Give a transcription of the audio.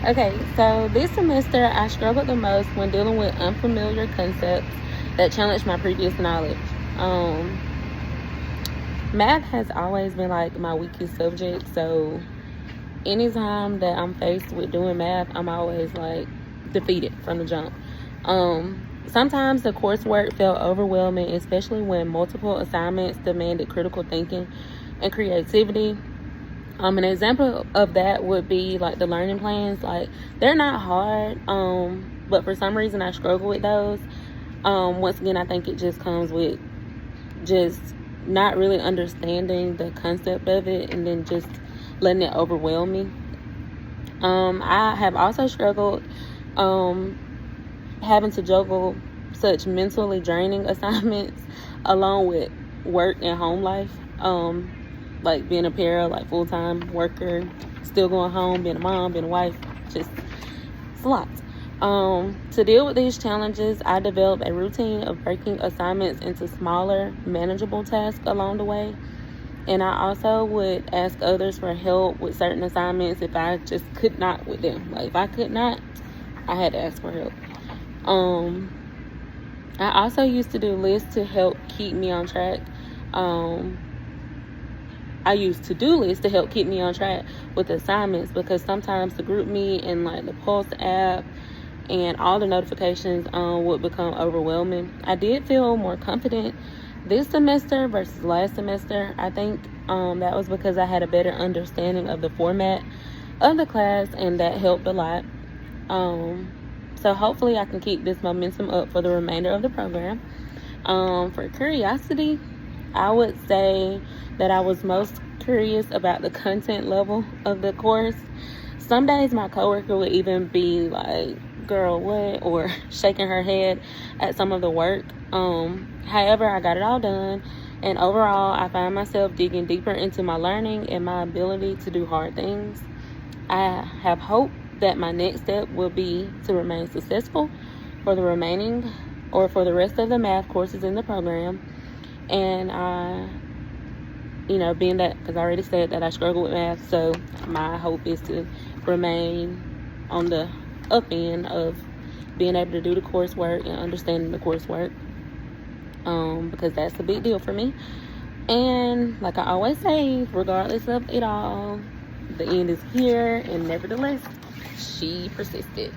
Okay, so this semester I struggled the most when dealing with unfamiliar concepts that challenged my previous knowledge. Um, Math has always been like my weakest subject, so anytime that I'm faced with doing math, I'm always like defeated from the jump. Sometimes the coursework felt overwhelming, especially when multiple assignments demanded critical thinking and creativity. An example of that would be like the learning plans. Like they're not hard, but for some reason I struggle with those. Once again, I think it just comes with just not really understanding the concept of it, and then just letting it overwhelm me. I have also struggled having to juggle such mentally draining assignments along with work and home life. Like being a parent, like full-time worker, still going home, being a mom, being a wife, just it's a lot. To deal with these challenges, I developed a routine of breaking assignments into smaller, manageable tasks along the way. And I also would ask others for help with certain assignments if I just could not with them. Like if I could not, I had to ask for help. I also used to do lists to help keep me on track. I use to-do lists to help keep me on track with assignments, because sometimes the GroupMe and like the Pulse app and all the notifications would become overwhelming. I did feel more confident this semester versus last semester. I think that was because I had a better understanding of the format of the class, and that helped a lot. So hopefully I can keep this momentum up for the remainder of the program. For curiosity, I would say that I was most curious about the content level of the course. Some days my coworker would even be like, "Girl, what?" or shaking her head at some of the work. However, I got it all done, and overall I find myself digging deeper into my learning and my ability to do hard things. I have hope that my next step will be to remain successful for the rest of the math courses in the program. And being that, because I already said that I struggle with math, so my hope is to remain on the up end of being able to do the coursework and understanding the coursework, because that's a big deal for me. And like I always say, regardless of it all, the end is here, and nevertheless, she persisted.